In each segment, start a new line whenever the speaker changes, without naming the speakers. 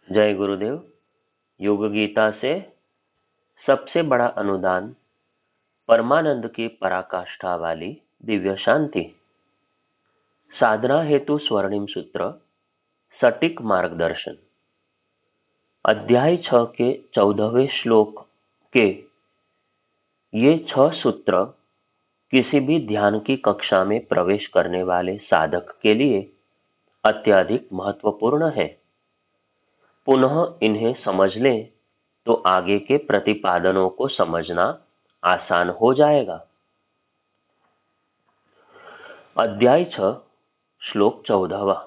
जय गुरुदेव। योग गीता से सबसे बड़ा अनुदान परमानंद की पराकाष्ठा वाली दिव्य शांति। साधना हेतु स्वर्णिम सूत्र, सटीक मार्गदर्शन। अध्याय 6 के 14वें श्लोक के ये 6 सूत्र किसी भी ध्यान की कक्षा में प्रवेश करने वाले साधक के लिए अत्यधिक महत्वपूर्ण है। पुनः इन्हें समझ लें तो आगे के प्रतिपादनों को समझना आसान हो जाएगा। अध्याय 6 श्लोक 14।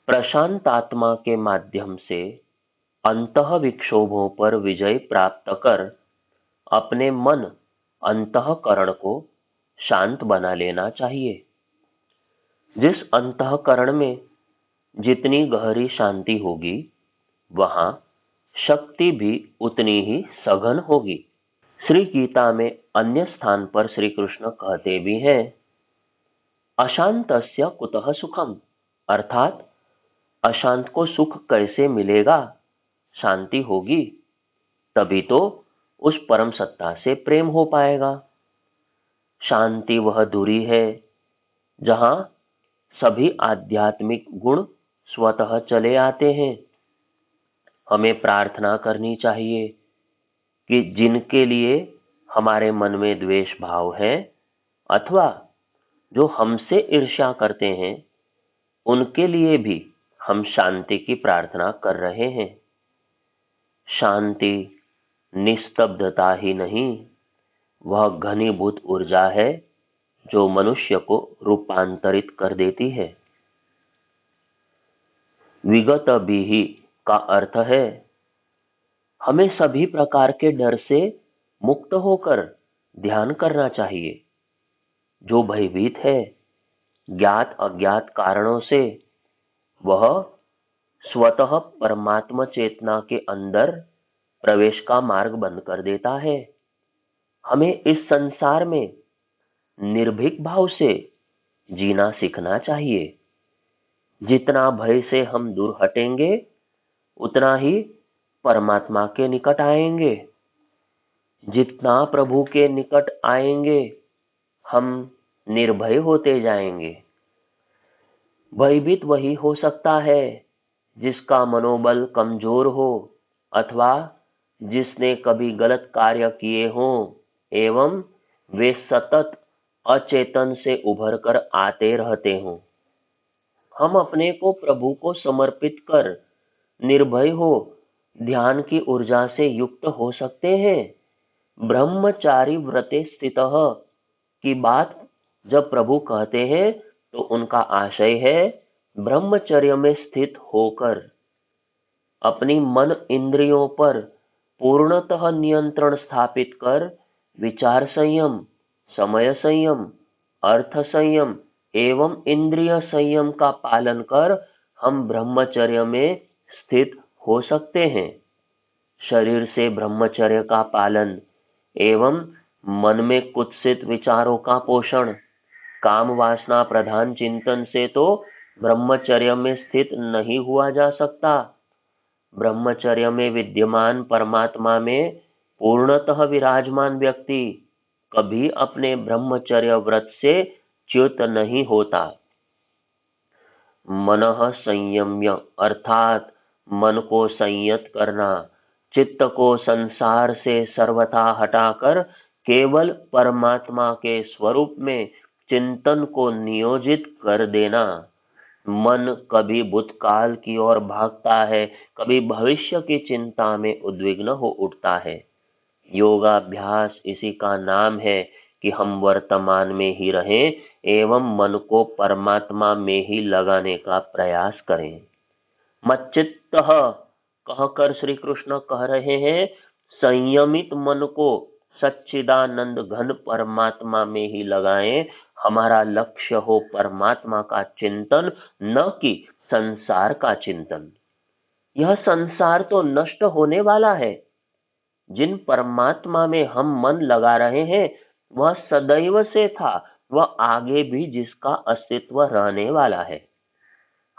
प्रशांत आत्मा के माध्यम से अंतः विक्षोभों पर विजय प्राप्त कर अपने मन अंतःकरण को शांत बना लेना चाहिए। जिस अंतःकरण में जितनी गहरी शांति होगी, वहां शक्ति भी उतनी ही सघन होगी। श्री गीता में अन्य स्थान पर श्री कृष्ण कहते भी हैं, अशांतस्य कुतः सुखम, अर्थात अशांत को सुख कैसे मिलेगा? शांति होगी तभी तो उस परम सत्ता से प्रेम हो पाएगा। शांति वह धुरी है जहां सभी आध्यात्मिक गुण स्वतः चले आते हैं। हमें प्रार्थना करनी चाहिए कि जिनके लिए हमारे मन में द्वेष भाव है अथवा जो हमसे ईर्ष्या करते हैं, उनके लिए भी हम शांति की प्रार्थना कर रहे हैं। शांति निस्तब्धता ही नहीं, वह घनीभूत ऊर्जा है जो मनुष्य को रूपांतरित कर देती है। विगत भी का अर्थ है हमें सभी प्रकार के डर से मुक्त होकर ध्यान करना चाहिए। जो भयभीत है ज्ञात अज्ञात कारणों से, वह स्वतः परमात्मा चेतना के अंदर प्रवेश का मार्ग बंद कर देता है। हमें इस संसार में निर्भीक भाव से जीना सीखना चाहिए। जितना भय से हम दूर हटेंगे, उतना ही परमात्मा के निकट आएंगे। जितना प्रभु के निकट आएंगे, हम निर्भय होते जाएंगे। भयभीत वही हो सकता है जिसका मनोबल कमजोर हो अथवा जिसने कभी गलत कार्य किए हों एवं वे सतत अचेतन से उभर कर आते रहते हों। हम अपने को प्रभु को समर्पित कर निर्भय हो ध्यान की ऊर्जा से युक्त हो सकते हैं। ब्रह्मचारी व्रते स्थितः की बात जब प्रभु कहते हैं तो उनका आशय है ब्रह्मचर्य में स्थित होकर अपनी मन इंद्रियों पर पूर्णतः नियंत्रण स्थापित कर विचार संयम, समय संयम, अर्थ संयम एवं इंद्रिय संयम का पालन कर हम ब्रह्मचर्य में स्थित हो सकते हैं। शरीर से ब्रह्मचर्य का पालन एवं मन में कुत्सित विचारों का पोषण, काम वासना प्रधान चिंतन से तो ब्रह्मचर्य में स्थित नहीं हुआ जा सकता। ब्रह्मचर्य में विद्यमान परमात्मा में पूर्णतः विराजमान व्यक्ति कभी अपने ब्रह्मचर्य व्रत से च्युत नहीं होता। मनः संयम्य अर्थात मन को संयत करना, चित्त को संसार से सर्वथा हटाकर केवल परमात्मा के स्वरूप में चिंतन को नियोजित कर देना। मन कभी भूतकाल की ओर भागता है, कभी भविष्य की चिंता में उद्विग्न हो उठता है। योगाभ्यास इसी का नाम है कि हम वर्तमान में ही रहें एवं मन को परमात्मा में ही लगाने का प्रयास करें। मच्चित्तः कहकर श्री कृष्ण कह रहे हैं, संयमित मन को सच्चिदानंद घन परमात्मा में ही लगाएं। हमारा लक्ष्य हो परमात्मा का चिंतन, न कि संसार का चिंतन। यह संसार तो नष्ट होने वाला है। जिन परमात्मा में हम मन लगा रहे हैं वह सदैव से था, वह आगे भी जिसका अस्तित्व रहने वाला है।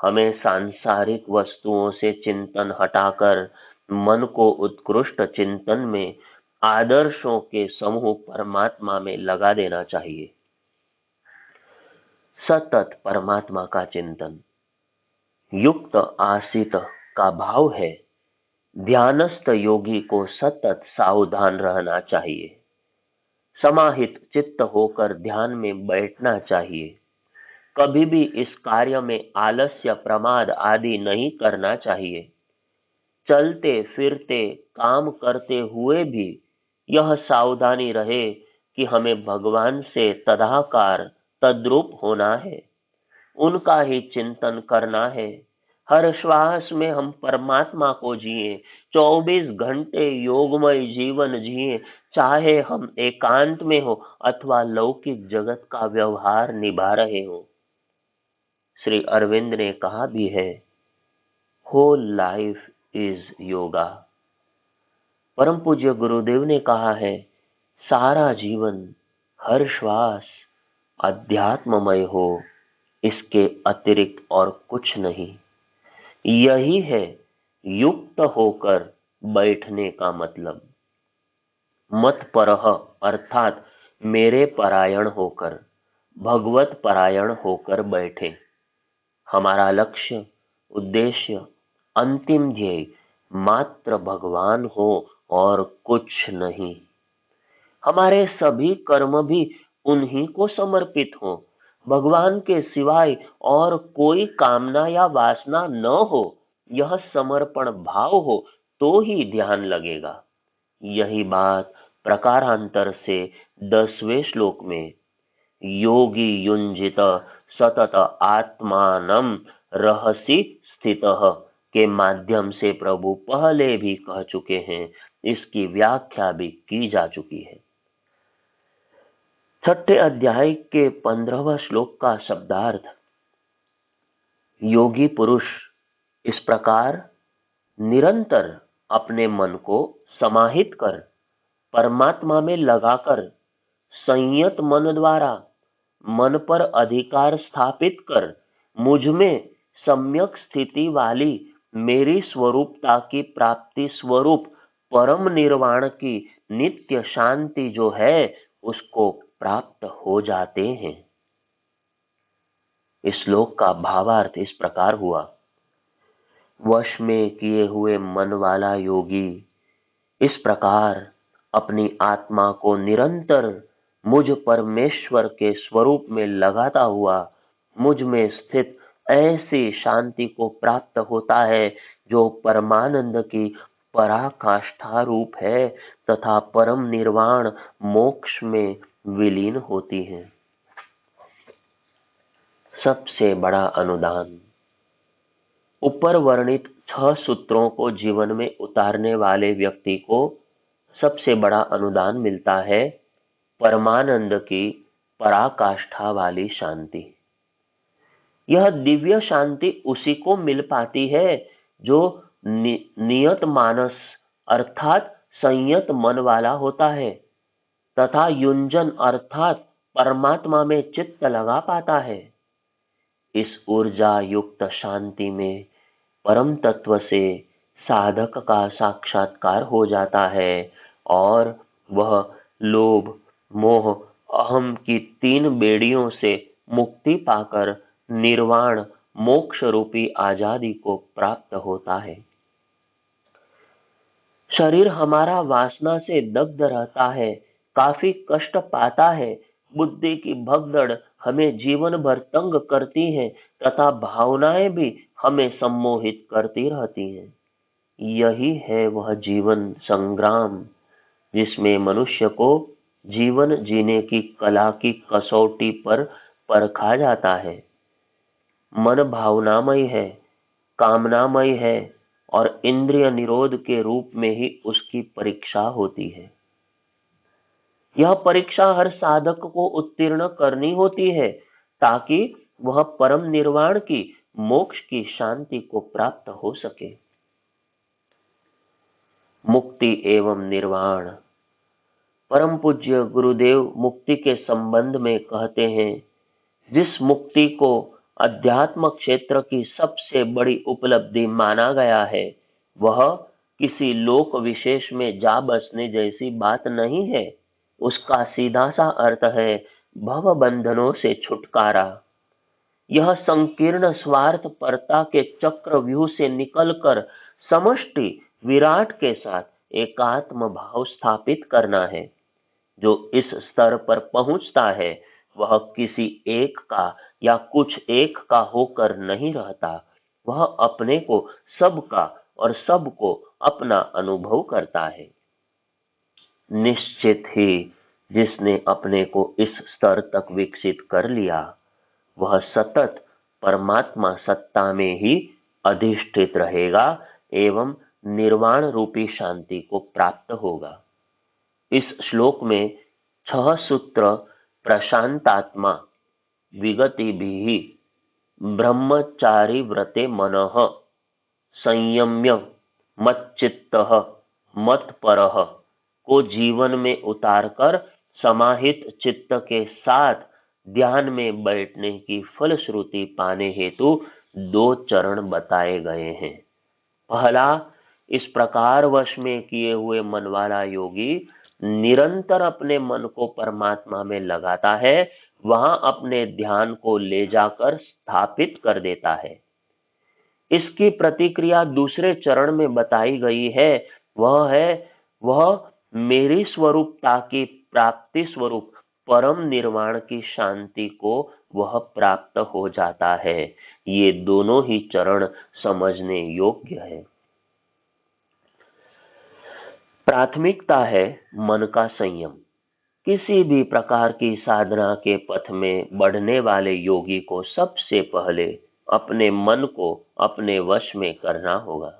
हमें सांसारिक वस्तुओं से चिंतन हटाकर मन को उत्कृष्ट चिंतन में आदर्शों के समूह परमात्मा में लगा देना चाहिए। सतत परमात्मा का चिंतन युक्त आसित का भाव है। ध्यानस्थ योगी को सतत सावधान रहना चाहिए। समाहित चित्त होकर ध्यान में बैठना चाहिए। कभी भी इस कार्य में आलस्य, प्रमाद आदि नहीं करना चाहिए। चलते फिरते काम करते हुए भी यह सावधानी रहे कि हमें भगवान से तदाकार तद्रूप होना है, उनका ही चिंतन करना है। हर श्वास में हम परमात्मा को जिए, 24 घंटे योगमय जीवन जिए, चाहे हम एकांत में हो अथवा लौकिक जगत का व्यवहार निभा रहे हो। श्री अरविंद ने कहा भी है, होल लाइफ इज योगा। परम पूज्य गुरुदेव ने कहा है, सारा जीवन, हर श्वास अध्यात्ममय हो, इसके अतिरिक्त और कुछ नहीं। यही है युक्त होकर बैठने का मतलब। मत परह अर्थात मेरे परायण होकर, भगवत परायण होकर बैठे। हमारा लक्ष्य, उद्देश्य, अंतिम ध्येय मात्र भगवान हो और कुछ नहीं। हमारे सभी कर्म भी उन्हीं को समर्पित हो, भगवान के सिवाय और कोई कामना या वासना न हो, यह समर्पण भाव हो तो ही ध्यान लगेगा। यही बात प्रकारांतर से 10वें श्लोक में योगी युंजित सतत आत्मानं रहसि स्थितः के माध्यम से प्रभु पहले भी कह चुके हैं। इसकी व्याख्या भी की जा चुकी है। 6ठे अध्याय के 15वां श्लोक का शब्दार्थ, योगी पुरुष इस प्रकार निरंतर अपने मन को समाहित कर, परमात्मा में लगाकर, संयत मन द्वारा मन पर अधिकार स्थापित कर, मुझ में सम्यक स्थिति वाली मेरी स्वरूपता की प्राप्ति स्वरूप परम निर्वाण की नित्य शांति जो है, उसको प्राप्त हो जाते हैं। इस श्लोक का भावार्थ इस प्रकार हुआ, वश में किए हुए मन वाला योगी इस प्रकार अपनी आत्मा को निरंतर मुझ परमेश्वर के स्वरूप में लगाता हुआ मुझ में स्थित ऐसी शांति को प्राप्त होता है जो परमानंद की पराकाष्ठा रूप है तथा परम निर्वाण मोक्ष में विलीन होती है। सबसे बड़ा अनुदान ऊपर वर्णित 6 सूत्रों को जीवन में उतारने वाले व्यक्ति को सबसे बड़ा अनुदान मिलता है, परमानंद की पराकाष्ठा वाली शांति। यह दिव्य शांति उसी को मिल पाती है जो नियत मानस अर्थात संयत मन वाला होता है तथा युंजन अर्थात परमात्मा में चित्त लगा पाता है। इस ऊर्जा युक्त शांति में परम तत्व से साधक का साक्षात्कार हो जाता है और वह लोभ, मोह, अहम की 3 बेड़ियों से मुक्ति पाकर निर्वाण मोक्ष रूपी आजादी को प्राप्त होता है। शरीर हमारा वासना से दग्ध रहता है, काफी कष्ट पाता है, बुद्धि की भगदड़ हमें जीवन भर तंग करती है तथा भावनाएं भी हमें सम्मोहित करती रहती हैं। यही है वह जीवन संग्राम जिसमें मनुष्य को जीवन जीने की कला की कसौटी पर परखा जाता है। मन भावनामय है, कामनामय है और इंद्रिय निरोध के रूप में ही उसकी परीक्षा होती है। यह परीक्षा हर साधक को उत्तीर्ण करनी होती है ताकि वह परम निर्वाण की मोक्ष की शांति को प्राप्त हो सके। मुक्ति एवं निर्वाण। परम पूज्य गुरुदेव मुक्ति के संबंध में कहते हैं, जिस मुक्ति को अध्यात्म क्षेत्र की सबसे बड़ी उपलब्धि माना गया है, वह किसी लोक विशेष में जा बसने जैसी बात नहीं है। उसका सीधा सा अर्थ है भव बंधनों से छुटकारा। यह संकीर्ण स्वार्थ परता के चक्रव्यूह से निकलकर समष्टि विराट के साथ एकात्म भाव स्थापित करना है। जो इस स्तर पर पहुंचता है वह किसी एक का या कुछ एक का होकर नहीं रहता, वह अपने को सबका और सबको अपना अनुभव करता है। निश्चित ही जिसने अपने को इस स्तर तक विकसित कर लिया, वह सतत परमात्मा सत्ता में ही अधिष्ठित रहेगा एवं निर्वाण रूपी शांति को प्राप्त होगा। इस श्लोक में 6 सूत्र प्रशांतात्मा विगतिभिः ब्रह्मचारी व्रते मनः संयम्य मच्चित्तः मत्परः को जीवन में उतारकर समाहित चित्त के साथ ध्यान में बैठने की फलश्रुति पाने हेतु 2 चरण बताए गए हैं। पहला, इस प्रकार वश में किए हुए मन वाला योगी निरंतर अपने मन को परमात्मा में लगाता है, वहां अपने ध्यान को ले जाकर स्थापित कर देता है। इसकी प्रतिक्रिया दूसरे चरण में बताई गई है, वह मेरी स्वरूपता की प्राप्ति स्वरूप परम निर्वाण की शांति को वह प्राप्त हो जाता है। ये दोनों ही चरण समझने योग्य है। प्राथमिकता है मन का संयम। किसी भी प्रकार की साधना के पथ में बढ़ने वाले योगी को सबसे पहले अपने मन को अपने वश में करना होगा।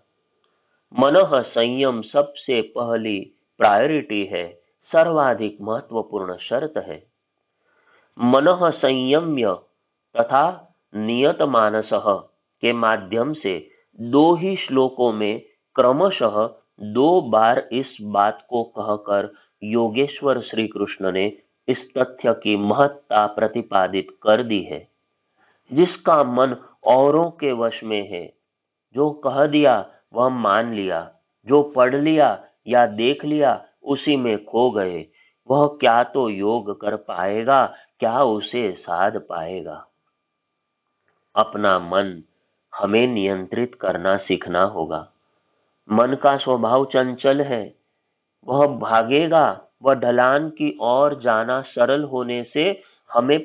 मनः संयम सबसे पहली प्रायोरिटी है, सर्वाधिक महत्वपूर्ण शर्त है। मनः संयम्य तथा नियत मानसः के माध्यम से 2 ही श्लोकों में क्रमशः 2 बार इस बात को कहकर योगेश्वर श्री कृष्ण ने इस तथ्य की महत्ता प्रतिपादित कर दी है। जिसका मन औरों के वश में है, जो कह दिया वह मान लिया, जो पढ़ लिया या देख लिया उसी में खो गए, वह क्या तो योग कर पाएगा, क्या उसे साध पाएगा। अपना मन हमें नियंत्रित करना सीखना होगा। मन का स्वभाव चंचल है, वह भागेगा, वह ढलान की ओर जाना सरल होने से हमें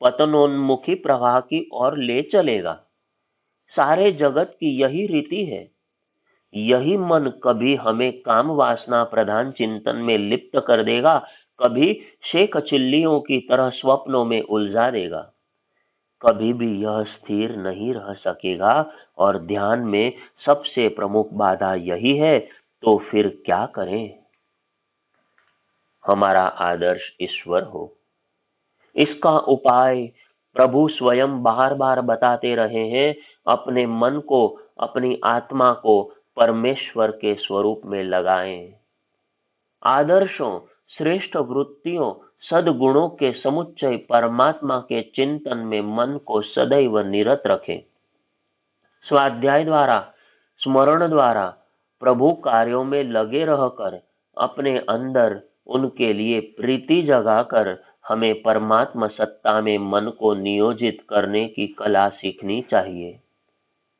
पतनोन्मुखी प्रवाह की ओर ले चलेगा। सारे जगत की यही रीति है। यही मन कभी हमें काम वासना प्रधान चिंतन में लिप्त कर देगा, कभी शेख चिल्लियों की तरह स्वप्नों में उलझा देगा। कभी भी यह स्थिर नहीं रह सकेगा और ध्यान में सबसे प्रमुख बाधा यही है, तो फिर क्या करें। हमारा आदर्श ईश्वर हो, इसका उपाय प्रभु स्वयं बार बार बताते रहे हैं। अपने मन को, अपनी आत्मा को परमेश्वर के स्वरूप में लगाएं। आदर्शों, श्रेष्ठ वृत्तियों, सद्गुणों के समुच्चय परमात्मा के चिंतन में मन को सदैव निरत रखें। स्वाध्याय द्वारा, स्मरण द्वारा प्रभु कार्यों में लगे रहकर अपने अंदर उनके लिए प्रीति जगाकर हमें परमात्मा सत्ता में मन को नियोजित करने की कला सीखनी चाहिए।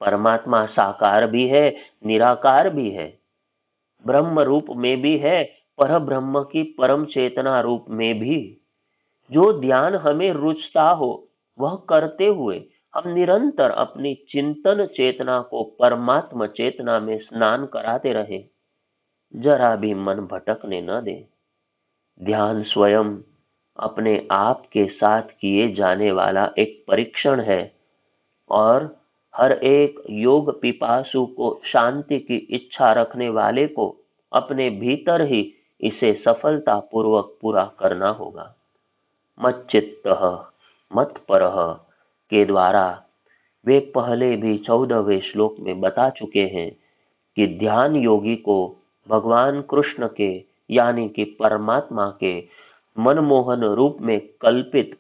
परमात्मा साकार भी है, निराकार भी है, ब्रह्म रूप में भी है, पर ब्रह्म की परम चेतना रूप में भी। जो ध्यान हमें रुचता हो वह करते हुए हम निरंतर अपनी चिंतन चेतना को परमात्मा चेतना में स्नान कराते रहे, जरा भी मन भटकने न दे। ध्यान स्वयं अपने आप के साथ किए जाने वाला एक परीक्षण है और हर एक योग पिपासु को, शांति की इच्छा रखने वाले को अपने भीतर ही इसे सफलता पूर्वक पूरा करना होगा। मच्चित्तः मत्परः के द्वारा वे पहले भी 14वें श्लोक में बता चुके हैं कि ध्यान योगी को भगवान कृष्ण के यानी कि परमात्मा के मनमोहन रूप में कल्पित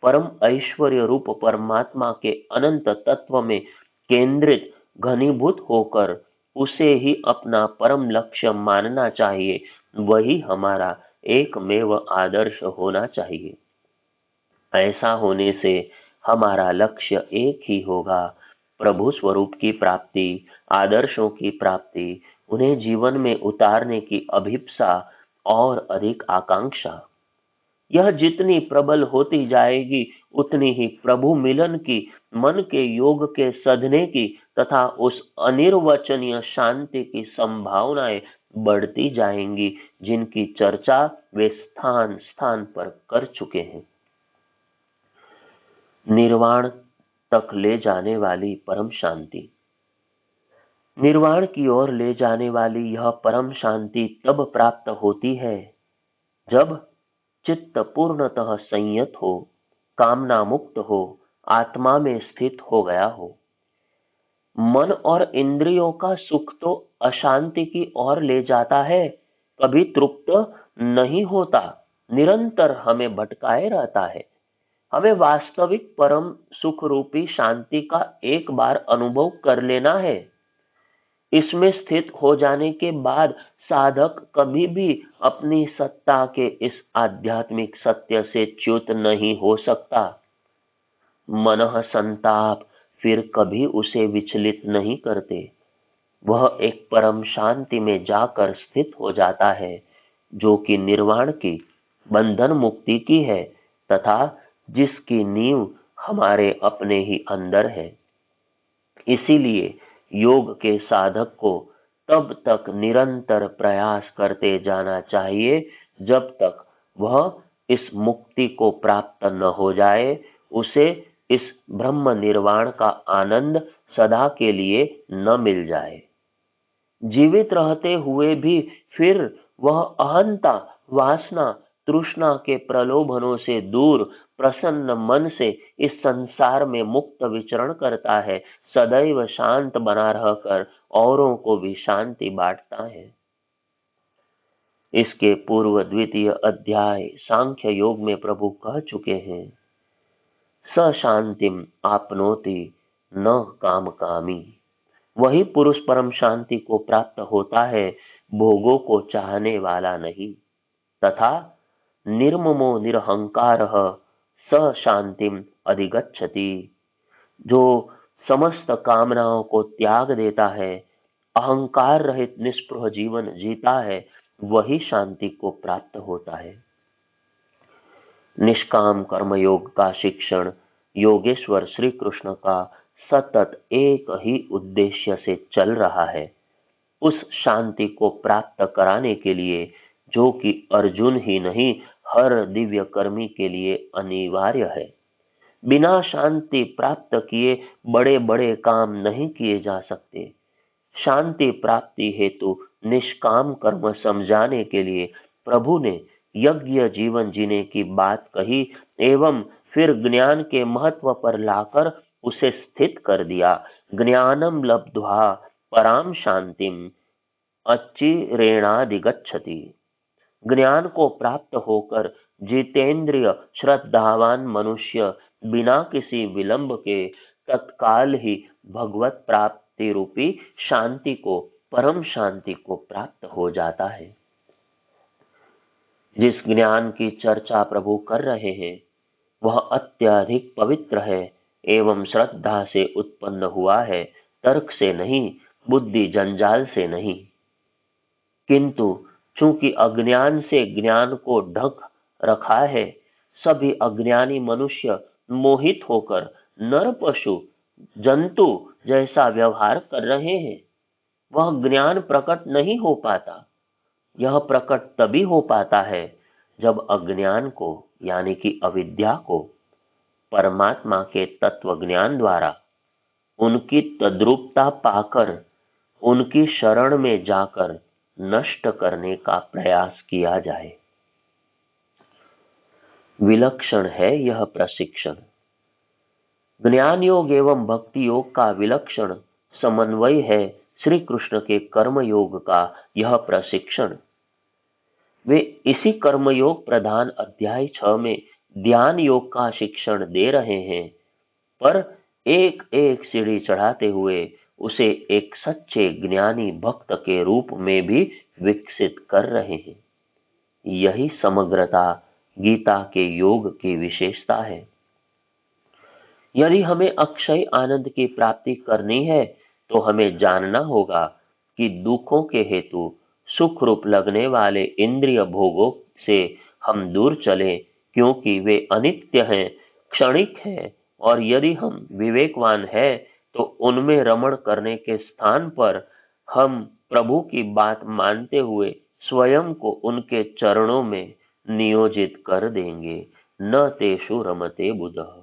परम ऐश्वर्य रूप परमात्मा के अनंत तत्व में केंद्रित घनीभूत होकर उसे ही अपना परम लक्ष्य मानना चाहिए। वही हमारा एकमेव आदर्श होना चाहिए। ऐसा होने से हमारा लक्ष्य एक ही होगा, प्रभु स्वरूप की प्राप्ति, आदर्शों की प्राप्ति, उन्हें जीवन में उतारने की अभिप्सा और अधिक आकांक्षा। यह जितनी प्रबल होती जाएगी उतनी ही प्रभु मिलन की, मन के योग के सधने की तथा उस अनिर्वचनीय शांति की संभावनाएं बढ़ती जाएंगी जिनकी चर्चा वे स्थान स्थान पर कर चुके हैं। निर्वाण तक ले जाने वाली परम शांति। निर्वाण की ओर ले जाने वाली यह परम शांति तब प्राप्त होती है जब चित्त पूर्णतः संयत हो, कामना मुक्त हो, आत्मा में स्थित हो गया हो। मन और इंद्रियों का सुख तो अशांति की ओर ले जाता है, कभी तृप्त नहीं होता, निरंतर हमें भटकाए रहता है। हमें वास्तविक परम सुख रूपी शांति का एक बार अनुभव कर लेना है। इसमें स्थित हो जाने के बाद साधक कभी भी अपनी सत्ता के इस आध्यात्मिक सत्य से च्युत नहीं हो सकता। मनः संताप फिर कभी उसे विचलित नहीं करते। वह एक परम शांति में जाकर स्थित हो जाता है जो कि निर्वाण की, बंधन मुक्ति की है तथा जिसकी नींव हमारे अपने ही अंदर है। इसीलिए योग के साधक को तब तक निरंतर प्रयास करते जाना चाहिए जब तक वह इस मुक्ति को प्राप्त न हो जाए, उसे इस ब्रह्म निर्वाण का आनंद सदा के लिए न मिल जाए। जीवित रहते हुए भी फिर वह अहंता, वासना, तृष्णा के प्रलोभनों से दूर प्रसन्न मन से इस संसार में मुक्त विचरण करता है, सदैव शांत बना रहकर औरों को भी शांति बांटता है। इसके पूर्व द्वितीय अध्याय सांख्य योग में प्रभु कह चुके हैं, स शांतिम आपनोति न काम कामी। वही पुरुष परम शांति को प्राप्त होता है, भोगों को चाहने वाला नहीं। तथा निर्ममो निरहंकार स शांतिम अधिगच्छति। जो समस्त कामनाओं को त्याग देता है, अहंकार रहित निष्पृह जीवन जीता है, वही शांति को प्राप्त होता है। निष्काम कर्मयोग का शिक्षण योगेश्वर श्री कृष्ण का सतत एक ही उद्देश्य से चल रहा है, उस शांति को प्राप्त कराने के लिए जो कि अर्जुन ही नहीं हर दिव्य कर्मी के लिए अनिवार्य है। बिना शांति प्राप्त किए बड़े बड़े काम नहीं किए जा सकते। शांति प्राप्ति हेतु निष्काम कर्म समझाने के लिए प्रभु ने यज्ञ जीवन जीने की बात कही एवं फिर ज्ञान के महत्व पर लाकर उसे स्थित कर दिया। ज्ञानम लब्ध्वा पराम शांतिम अचिरेणाधिगच्छति। ज्ञान को प्राप्त होकर जितेंद्रिय श्रद्धावान मनुष्य बिना किसी विलंब के तत्काल ही भगवत प्राप्ति रूपी शांति को, परम शांति को प्राप्त हो जाता है। जिस ज्ञान की चर्चा प्रभु कर रहे हैं वह अत्यधिक पवित्र है एवं श्रद्धा से उत्पन्न हुआ है, तर्क से नहीं, बुद्धि जंजाल से नहीं। किंतु चूंकि अज्ञान से ज्ञान को ढक रखा है, सभी अज्ञानी मनुष्य मोहित होकर नर पशु जंतु जैसा व्यवहार कर रहे हैं। वह ज्ञान प्रकट नहीं हो पाता। यह प्रकट तभी हो पाता है जब अज्ञान को यानी कि अविद्या को परमात्मा के तत्व ज्ञान द्वारा उनकी तद्रूपता पाकर उनकी शरण में जाकर नष्ट करने का प्रयास किया जाए। विलक्षण है यह प्रशिक्षण। ज्ञान योग एवं भक्ति योग का विलक्षण समन्वय है श्री कृष्ण के कर्म योग का यह प्रशिक्षण। वे इसी कर्मयोग प्रधान अध्याय 6 में ध्यान योग का शिक्षण दे रहे हैं, पर एक एक सीढ़ी चढ़ाते हुए उसे एक सच्चे ज्ञानी भक्त के रूप में भी विकसित कर रहे हैं। यही समग्रता गीता के योग की विशेषता है। यदि हमें अक्षय आनंद की प्राप्ति करनी है तो हमें जानना होगा कि दुखों के हेतु सुख रूप लगने वाले इंद्रिय भोगों से हम दूर चलें, क्योंकि वे अनित्य हैं, क्षणिक हैं, और यदि हम विवेकवान हैं तो उनमें रमण करने के स्थान पर हम प्रभु की बात मानते हुए स्वयं को उनके चरणों में नियोजित कर देंगे। न तेषु रमते बुधः।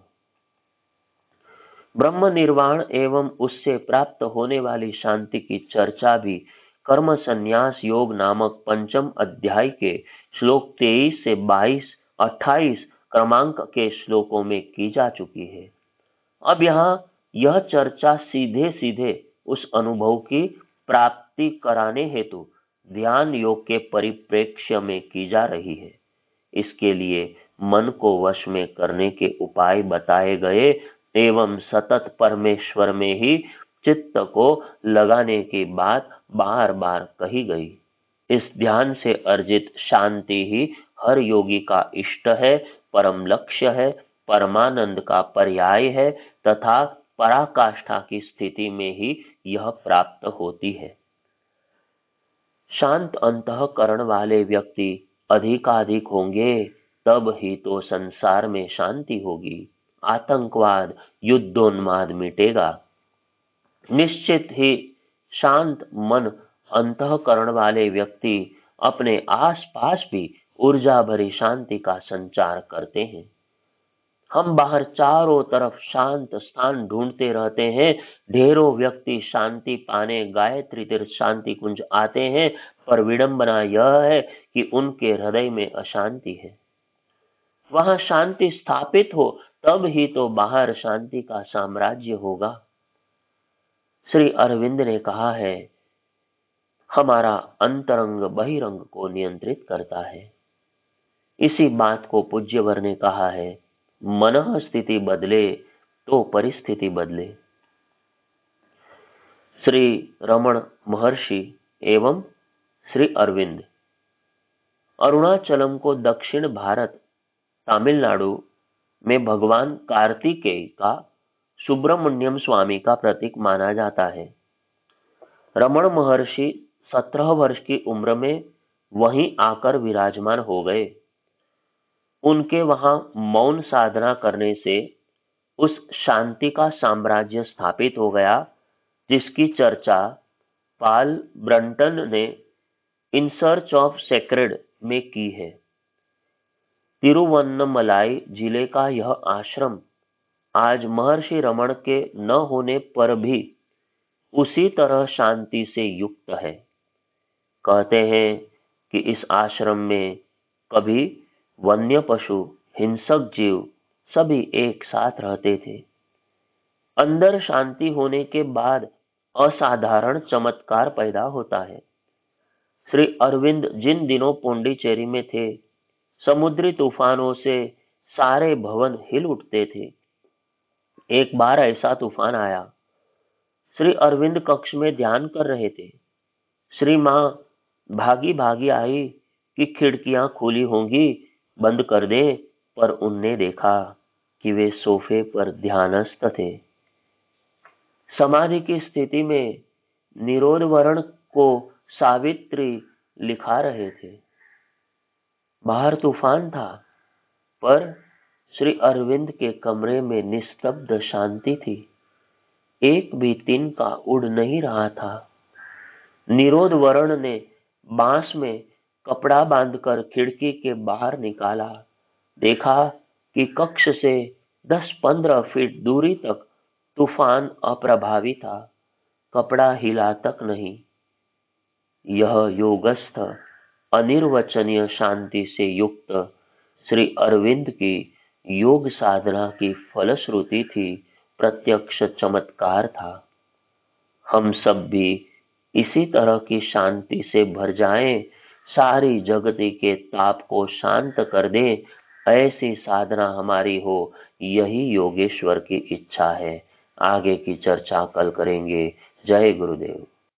ब्रह्म निर्वाण एवं उससे प्राप्त होने वाली शांति की चर्चा भी कर्म संन्यास योग नामक पंचम अध्याय के श्लोक 23 से 22, 28 क्रमांक के श्लोकों में की जा चुकी है। अब यहाँ यह चर्चा सीधे सीधे उस अनुभव की प्राप्ति कराने हेतु ध्यान योग के परिप्रेक्ष्य में की जा रही है। इसके लिए मन को वश में करने के उपाय बताए गए एवं सतत परमेश्वर में ही चित्त को लगाने की बात बार बार कही गई। इस ध्यान से अर्जित शांति ही हर योगी का इष्ट है, परम लक्ष्य है, परमानंद का पर्याय है तथा पराकाष्ठा की स्थिति में ही यह प्राप्त होती है। शांत अंतःकरण वाले व्यक्ति अधिकाधिक होंगे, तब ही तो संसार में शांति होगी, आतंकवाद युद्धोन्माद मिटेगा। निश्चित ही शांत मन अंतःकरण वाले व्यक्ति अपने आसपास भी ऊर्जा भरी शांति का संचार करते हैं। हम बाहर चारों तरफ शांत स्थान ढूंढते रहते हैं। ढेरों व्यक्ति शांति पाने गायत्री तीर्थ शांति कुंज आते हैं, पर विडंबना यह है कि उनके हृदय में अशांति है। वहां शांति स्थापित हो तब ही तो बाहर शांति का साम्राज्य होगा। श्री अरविंद ने कहा है, हमारा अंतरंग बहिरंग को नियंत्रित करता है। इसी बात को पूज्यवर ने कहा है, मनः स्थिति बदले तो परिस्थिति बदले। श्री रमण महर्षि एवं श्री अरविंद अरुणाचलम को दक्षिण भारत तमिलनाडु में भगवान कार्तिकेय का सुब्रमण्यम स्वामी का प्रतीक माना जाता है। रमण महर्षि 17 वर्ष की उम्र में वहीं आकर विराजमान हो गए। उनके वहां मौन साधना करने से उस शांति का साम्राज्य स्थापित हो गया, जिसकी चर्चा पाल ब्रंटन ने इन सर्च ऑफ सेक्रेड में की है। तिरुवन्नमलाई जिले का यह आश्रम आज महर्षि रमण के न होने पर भी उसी तरह शांति से युक्त है। कहते हैं कि इस आश्रम में कभी वन्य पशु, हिंसक जीव सभी एक साथ रहते थे। अंदर शांति होने के बाद असाधारण चमत्कार पैदा होता है। श्री अरविंद जिन दिनों पौंडीचेरी में थे, समुद्री तूफानों से सारे भवन हिल उठते थे। एक बार ऐसा तूफान आया, श्री अरविंद कक्ष में ध्यान कर रहे थे। श्री मां भागी भागी आई कि खिड़कियां खुली होंगी, बंद कर दे, पर उनने देखा कि वे सोफे पर ध्यानस्थ थे। समाधि की स्थिति में निरोध वर्ण को सावित्री लिखा रहे थे। बाहर तूफान था, पर श्री अरविंद के कमरे में निस्तब्ध शांति थी। एक भी तिनका उड़ नहीं रहा था। निरोध वर्ण ने बांस में कपड़ा बांधकर खिड़की के बाहर निकाला। देखा कि कक्ष से 10-15 फीट दूरी तक तूफान अप्रभावी था, कपड़ा हिला तक नहीं। यह योगस्थ अनिर्वचनीय शांति से युक्त श्री अरविंद की योग साधना की फलश्रुति थी, प्रत्यक्ष चमत्कार था। हम सब भी इसी तरह की शांति से भर जाएं, सारी जगती के ताप को शांत कर दें, ऐसी साधना हमारी हो, यही योगेश्वर की इच्छा है। आगे की चर्चा कल करेंगे। जय गुरुदेव।